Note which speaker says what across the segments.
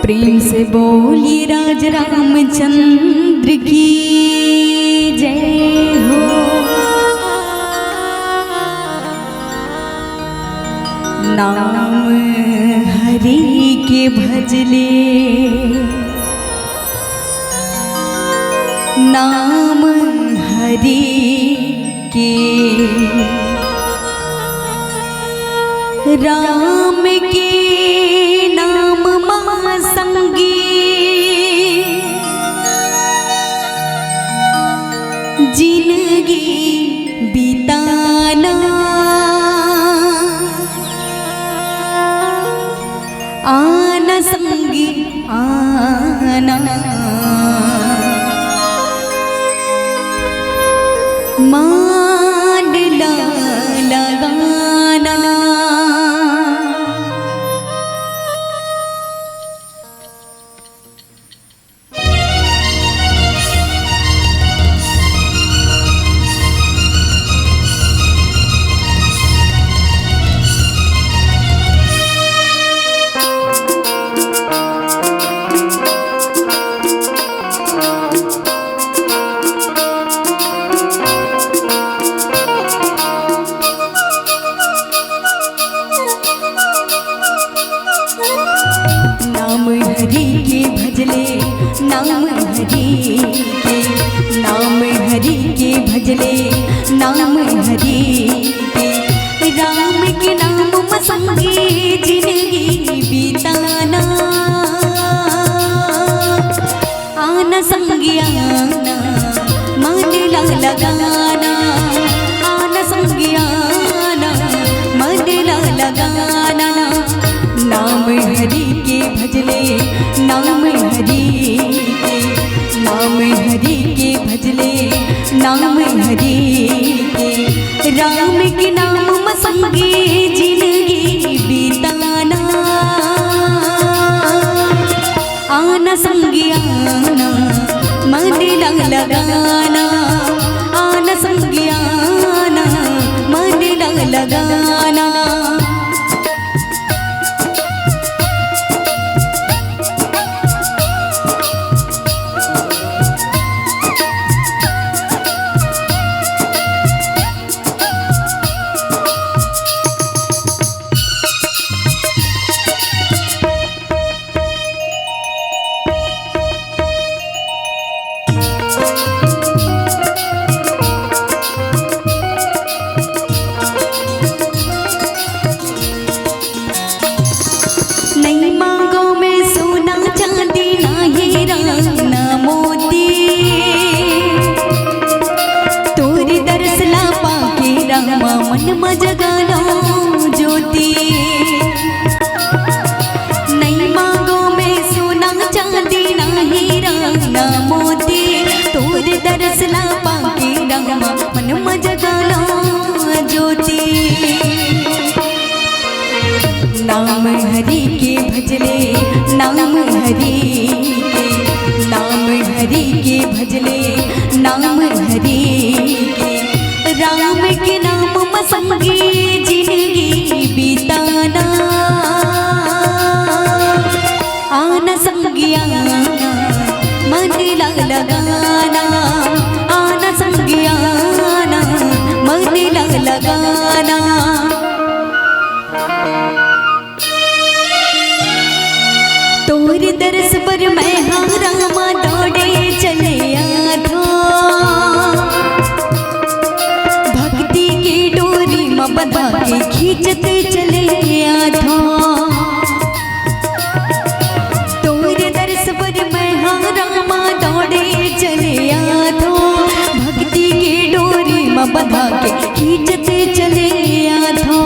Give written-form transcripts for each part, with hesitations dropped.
Speaker 1: प्रेम से बोलिए राज रामचंद्र की जय हो। नाम हरि के भजले, नाम हरि के, राम के नाम मां संगी, जिंदगी बिताना आना संगी आना, मान लगाना। नाम हरि के भजले, नाम हरि के, नाम हरि के भजले, नाम हरि के, राम के नाम संगे जिंदगी बिताना आना संगी आना, मन लगाना आना संगी आना, मन लगाना। नाम हरि के भजले, नाम हरि के, नाम हरि के भजले, नाम हरि के, राम के नाम संगे जिंदगी बिताना आना संगी आना, मन लगाना आना संगी आना, मन लगाना। नहीं मांगो में सोना चांदी, ना हीरा ना मोती, तोरी दरस ला पाके रामा मन में जगाना ज्योति। नहीं मांगो में सोना चांदी, ना हीरा ना मोती, तोरी दरस ला पाके रामा मन में जगाना ज्योति। नाम हरि के भजले, नाम हरि के, नाम हरि के भजले, नाम हरि के, राम के नाम संगे जिंदगी बिताना आना संगी आना, मन लगाना आना संगी आना, मन लगाना। तोर दरस पर मैं रामा दौड़े चले आधा, भक्ति की डोरी में बंधा के खींचते चले आधा। तोर दरस पर मैं रामा दौड़े चले आधा, भक्ति की डोरी में बंधा के खींचते चले आधा।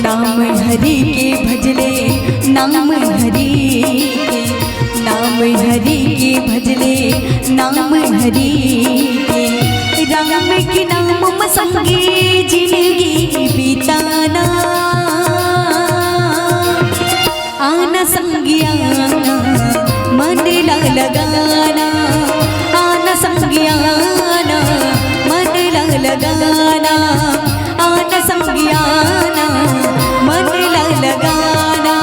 Speaker 1: नाम हरि के भजले, नाम हरि के, नाम हरि के भजले, नाम हरि के, राम के नाम संगे जिंदगी बिताना आना संगी आना, मन लगाना आना संगी आना, मन लगाना आना संगी आना, मन लगाना।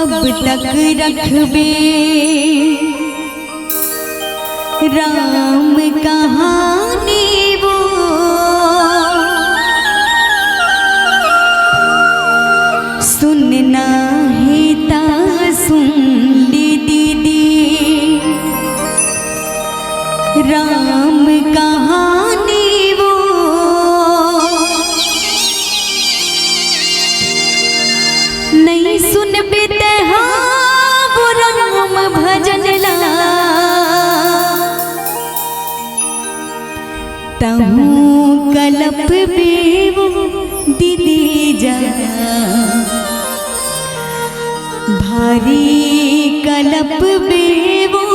Speaker 1: कब तक रखबे राम कहानी वो, सुनना है ता सुन ली दीदी राम कहानी वो, नहीं सुन बेते वो राम भजन ला, तहूँ कलप बेवो दीदी जा, भारी कलप बेवो।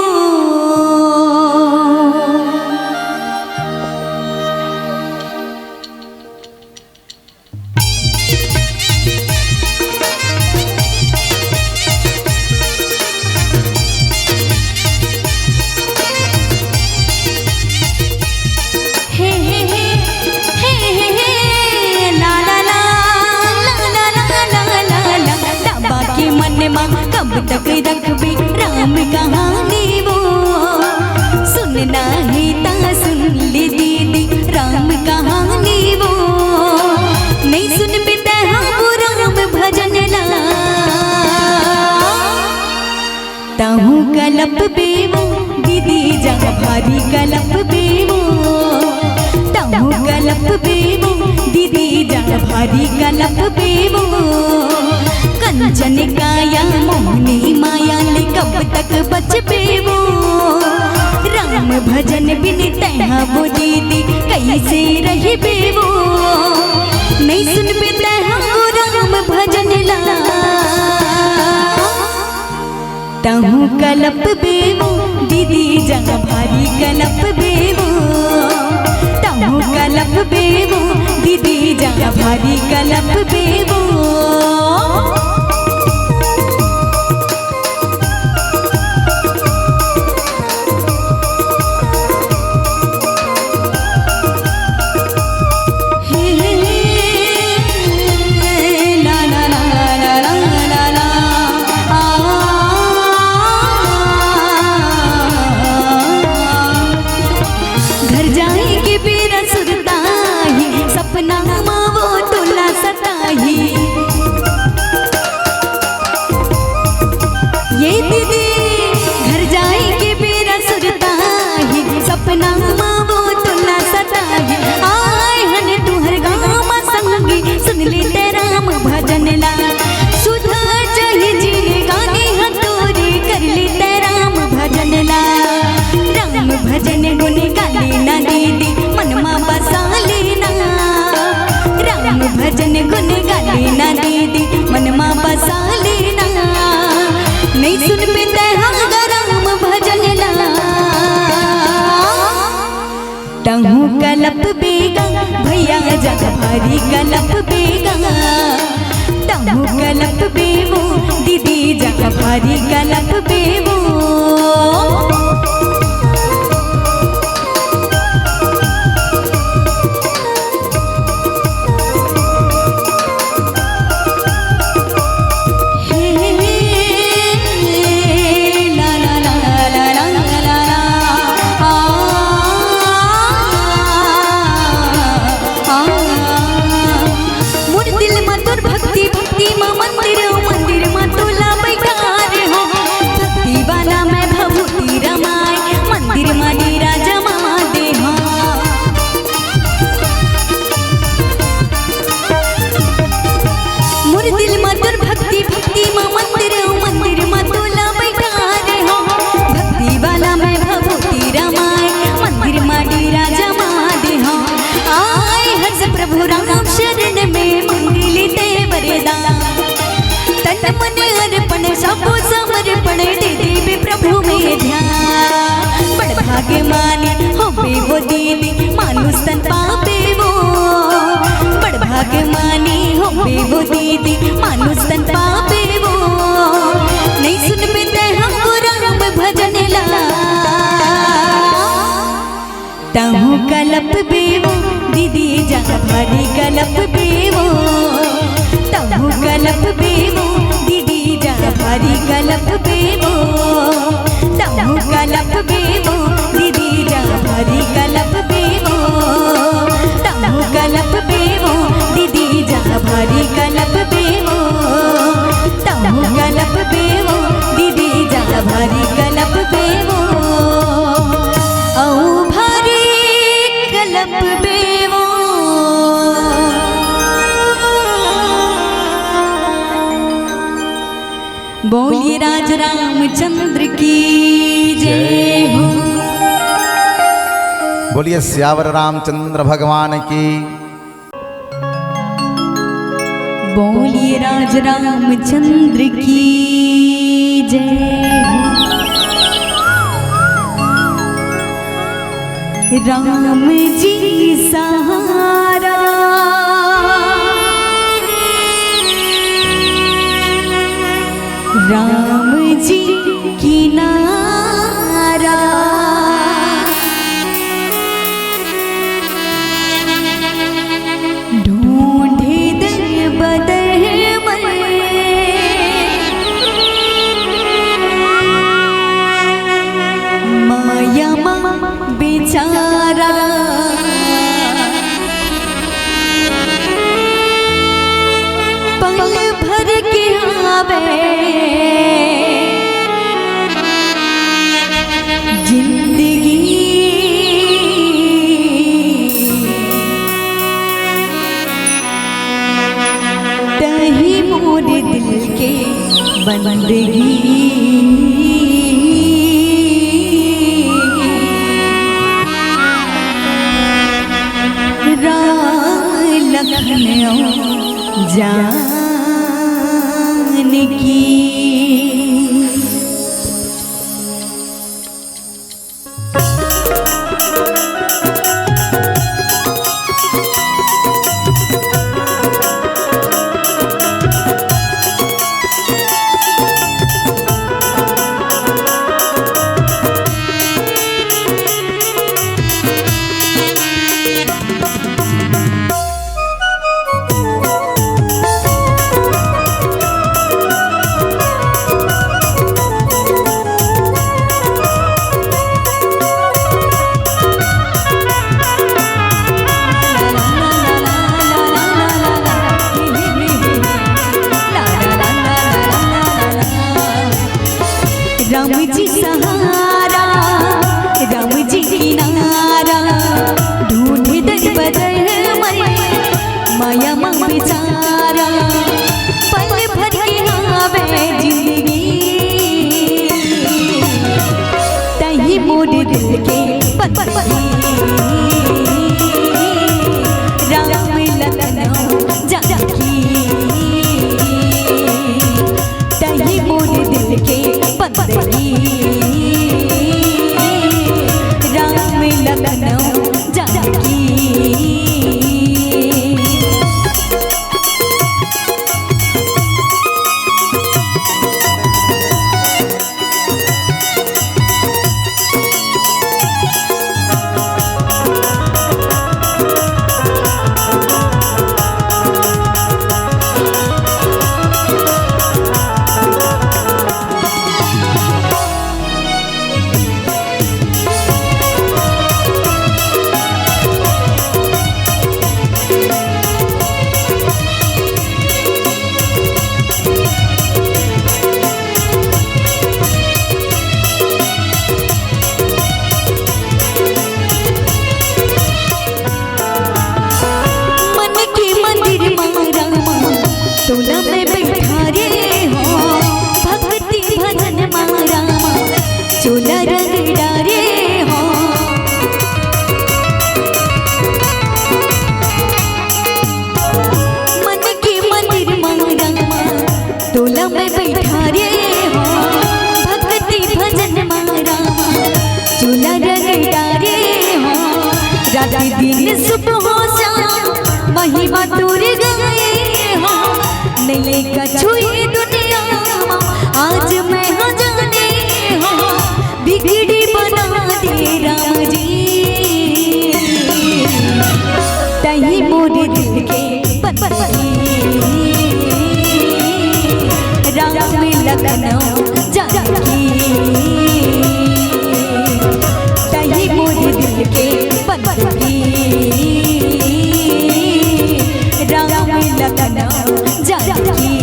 Speaker 1: कब तक रखबे राम कहानी वो, सुनना है ता सुन ले दीदी राम कहानी वो, नहीं सुन बेटा वो राम भजन ला, ताहू कलप बेवो दीदी जा, भारी कलप बेवो, ताहू कलप बेवो दीदी जा, भारी कलप बेवो। कंचन काया मोहनी माया ले कब तक बचबे वो, राम भजन बिन तैहा वो दीदी कैसे रहबे वो, नहीं सुन बे तैहा वो राम भजन ला, ताहू कलप बेवो दीदी जा, भारी कलप बेवो, ताहू कलप बेवो दीदी जा, भारी कलप बेवो। ये दीदी घर जाएगी बेरा सुरता ही, सपना वो तुला सता ही, आए हन तुहर गाँव संगी सुन ले तेरा राम भजन ला, सुधा चाहिए जीने गाने हथोरे कर ले तेरा राम भजन ला, राम भजन गुन गाले ना दीदी मनमा बसा लेना, राम भजन गुन गाले ना दीदी मनमा बसा लेना, नहीं सुन पे राम भजन ला, तहूँ कलप बेगा भैया जा, भारी कलप बेगा, तहूँ कलप बेवो दीदी जा, भारी कलप बेवो। सबो समर्पण दे देवे प्रभु में ध्यान, बड़ भाग्य मानी हो वो दीदी मानुष तन पापे वो, बड़ भाग्य मानी हो वो दीदी मानुष तन पापे वो, नहीं सुन पे हमको राम भजन ला, ताहू कलप बेवो दीदी जा, भारी कलप बेवो, ताहू कलप बेवो दीदी जा, भारी गलप बेबो तमु गलप बेबो दीदी जा भरी गलप बेबो तमु गलप बेबो दीदी जा भरी गलप बेबो तमु गलप बेबो दीदी जा भरी गलप बेबो औ भरी गलप बेबो। बोलिए राज रामचंद्र की जय हो।
Speaker 2: बोलिए सियावर रामचंद्र भगवान की।
Speaker 1: बोलिए राज रामचंद्र की जय हो। राम जी सहारा राम जी किनारा ढूंढे दर बदर माया बेचारा पल भर के आवे जिंदगी तही मोर दिल के बंदगी लखनऊ जानकी। राम जी सहारा राम जी किनारा ढूंढे दर बदर माया बेचारा पल भर के आवे जिंदगी तही मोर दिल के बंदगी। राम लखनऊ जानकी तही मोर दिल के बंदगी। राम लखनऊ जानकी। दिन सुबह शाम महिमा तोर गाए हो नहीं कछुई दुनिया आज मैं हो जाने हो बिगड़ी बना दे राम जी तही मोर दिल के बंदगी राम लगनो जानकी तही मोर दिल के बंदगी राम लगनो जानकी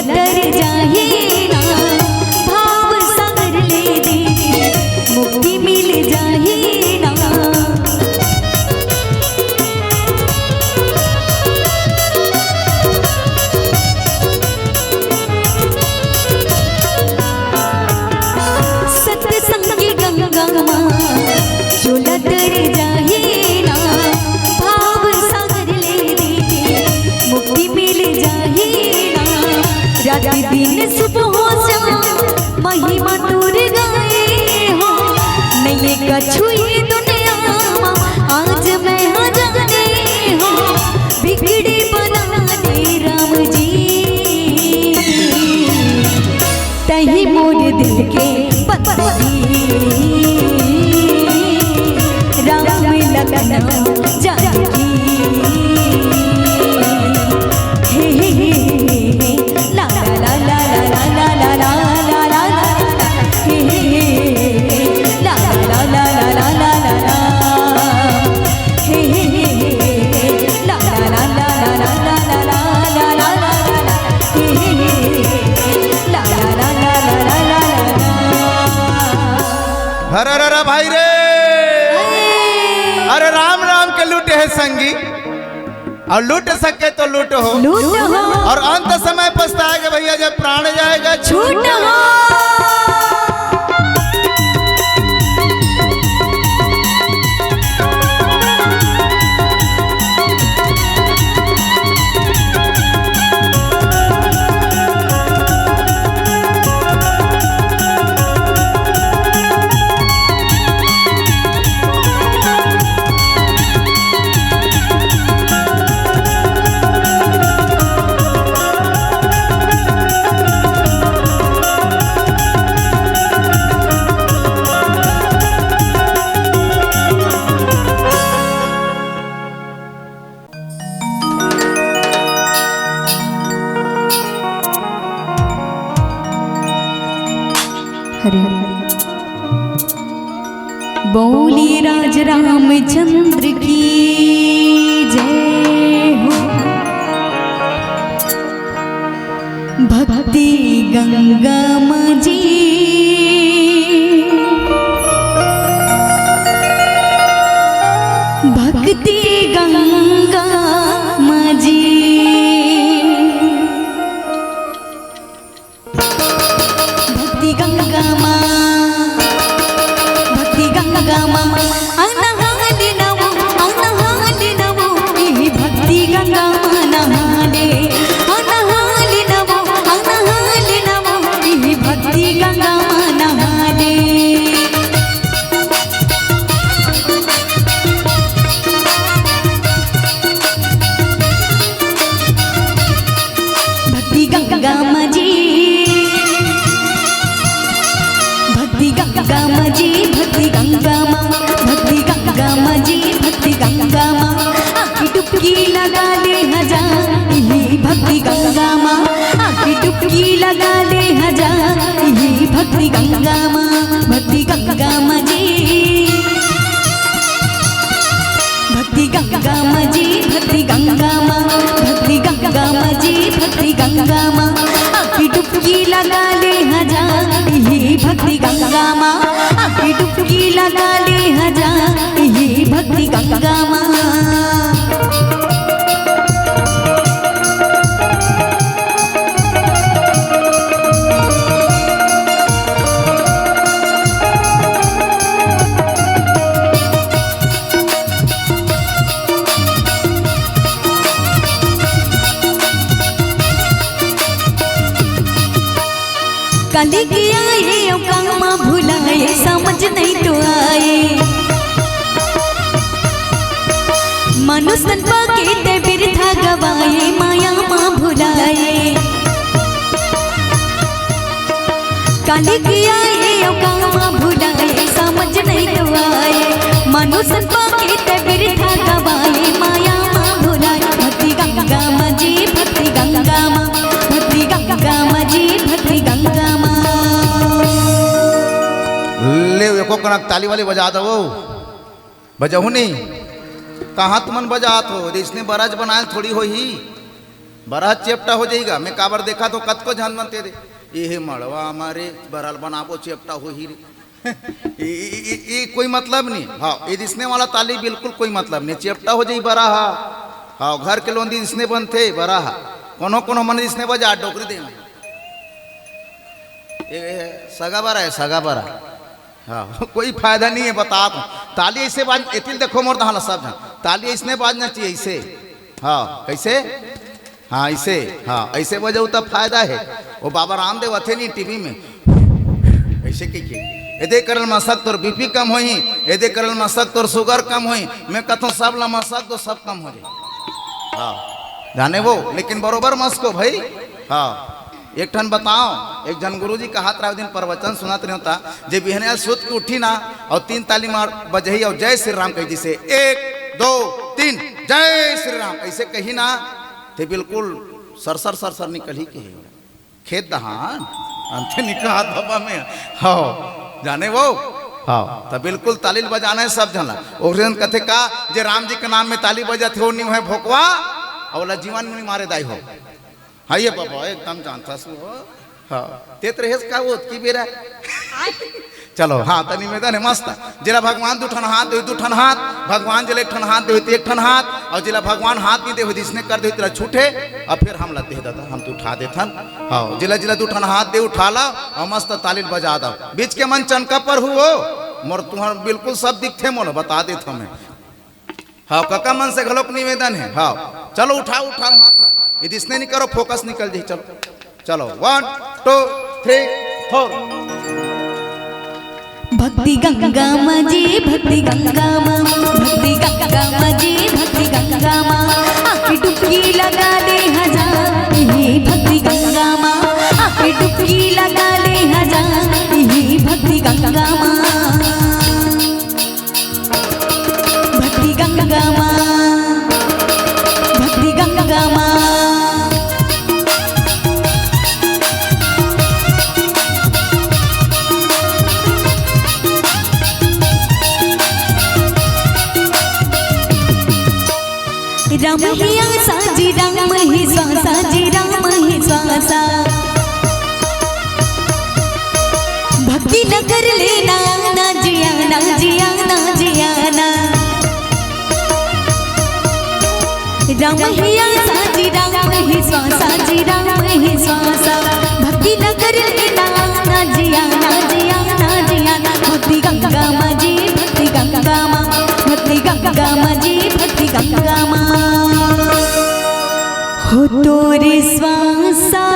Speaker 1: तर जाए ना भाव सागर ले दे मुक्ति मिल जाए ना सत्संग की गंगा माँ झूला तर जाए ना भाव सागर ले दे मुक्ति मिल जाए रात दिन सुबह हो महिमा तोर गाए हो नहीं कछुई दुनिया आज मैं हाँ जाने हो बिगड़ी बना दे राम जी तही मोर दिल के बंदगी राम लगनो जानकी
Speaker 2: अरे अरे भाई रे अरे राम राम के लूटे है संगी और लूट सके तो लूट हो और अंत समय पछताएगा भैया जब प्राण जाएगा छूट हो
Speaker 1: बोली राज रामचंद्र की जय हो भक्ति गंगा माजी भक्ति गंगा माजी भक्ति गंगा माँ भक्ति गंगा नहाले भक्ति गंगा नहाले भक्ति गंगा मजी भक्ति गंगा मजी भक्ति गंगा माँ भक्ति गंगा मजी भक्ति गंगा माँ आखी डुबकी लगा ले हजार भक्ति गंगा माँ आखी डुबकी लगा ले हजार भक्ति गंगा माँ भक्ति गंगा मजी भक्ति गंगा मजी भक्ति गंगा माँ भक्ति गंगा मजी भक्ति गंगा माँ आखी डुबकी लगा ले हजार भक्ति गंगा माँ आखी डुबकी लगा ले हजार भक्ति गंगा माँ कल के आए कामा भुलाए समझ नहीं तो आए काली किया ये कामा भुलाए समझ नहीं तो आए मनुष्य पाके ते बिरथा गवाए माया माँ भुलाए भक्ति गंगा माँ जी भक्ति गंगा माँ भक्ति गंगा माँ जी भक्ति गंगा माँ।
Speaker 2: ले एको कनक ताली वाली बजा दो बजाऊ नहीं कहाँ तुमन बजात हो इसने बराज बनाए थोड़ी हो ही बराज चेपटा हो जाएगा। मैं काबर देखा तो कत को जान बनते रे ये मड़वा हमारे बराल बनाबो चेपटा हो ही रे ये कोई मतलब नहीं। हाँ ये दिसने वाला ताली बिल्कुल कोई मतलब नहीं चेपटा हो जाई बरा। हाँ घर के लोग दिसने बनते बरा कोनो कोनो मन दिसने बजा डोकरी दे सगा बरा है सगा बरा। हाँ कोई फायदा नहीं है बता दूं ताली ऐसे बाज एतिल देखो मोर दहाला सब जन ताली ऐसने बाजना चाहिए ऐसे। हाँ कैसे हाँ ऐसे हाँ ऐसे बजाऊ तब फायदा है। वो बाबा रामदेव थे नहीं टीवी में ऐसे की यदि करल मसक तोर बीपी कम होई यदि करल मसक तोर शुगर कम होई मैं कहता हूँ सब ला मसक तो सब कम हो जाए। हाँ जाने वो लेकिन बरोबर मस्को भाई। हाँ एक ठन बताओ एक जन गुरुजी का हाथ राव दिन प्रवचन सुनाते नहीं होता जे बिहने सुत के उठी ना और 3 ताली मार बजही और जय श्री राम कही जिसे 1 2 3 जय श्री राम ऐसे कही ना ते बिल्कुल सरसर सरसर निकल ही के खेत दहान अंते निकाह बाबा में। हाँ जाने वो हाँ तो बिल्कुल ताली बजाना है सब जना और कथे का जे राम जी के नाम में ताली बजाते हो नहीं है भोकवा और जीवन में मारे दाई हो। हाँ ये बाबा एकदम जानता सु हाँ तेत रहेस का वो की बेरा चलो हाँ तो निवेदन है मस्त जिला भगवान दुठन हाथ भगवान जिले ठन हाथ दे एक ठन हाथ और जिला भगवान हाथ नहीं दे जिसने कर दे तेरा छूटे और फिर हम लते दादा हम तो उठा देथन। हाँ जिला जिला दुठन हाथ दे उठा ला और मस्त तालील बजा दो बीच के मन चनका पर हुओ मोर तुम्हार बिल्कुल सब दिखते मोन बता दे मैं। हाँ काका मन से घलोक निवेदन है। हाँ चलो उठाओ उठाओ हाथ यदि इसने नहीं करो फोकस निकल जाए। चलो चलो 1 2 3 4
Speaker 1: भक्ति गंगा माँ जी भक्ति गंगा माँ भक्ति गंगा माँ जी भक्ति गंगा माँ आके डुबकी लगा दे हजार ये भक्ति गंगा माँ आके डुबकी लगा दे हजार ये भक्ति गंगा माँ भक्ति गंगा माँ भक्ति गंगा माँ। राम ही आसा जी राम ही स्वासा जी राम ही स्वासा भक्ति न कर लेना ना जियाना जियाना जियाना राम ही आसा जी राम ही स्वासा जी राम ही स्वासा भक्ति न कर लेना ना जियाना जियाना जियाना भक्ति गंगा माँ जी भक्ति गंगा माँ भक्ति गंगा माँ जी भक्ति गंगा माँ। हो तोरे स्वासा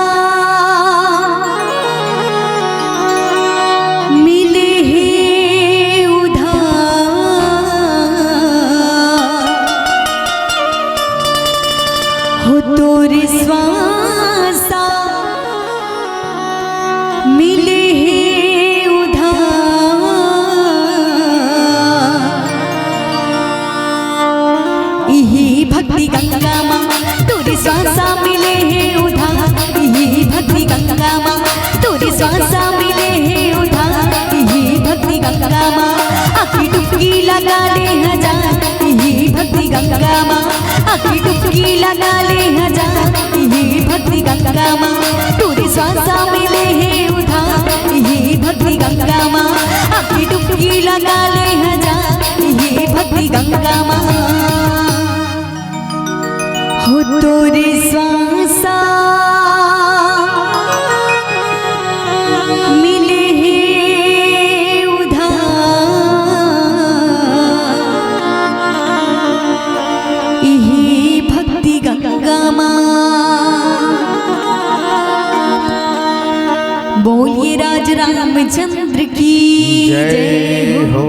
Speaker 1: मिले है उधार हो तोरे स्वासा मिले है उधार यही भक्ति गंगा माँ तोरे स्वासा मिले हैं उधार यही भक्ति गंगा माँ तोरे स्वासा मिले हैं उधार यही भक्ति गंगा माँ आखिर डुबकी लगा ले हजार यही भक्ति गंगा माँ आखिर डुबकी लगा ले हजार यही भक्ति गंगा माँ तोरे स्वासा मिले हैं उधार यही भक्ति गंगा माँ आखिर डुबकी लगा ले हजार यही भक्ति गंगा माँ। हो तोरे स्वासा मिले हैं उधार यही भक्ति गंगा माँ। बोलिए राज रामचंद्र की जय हो।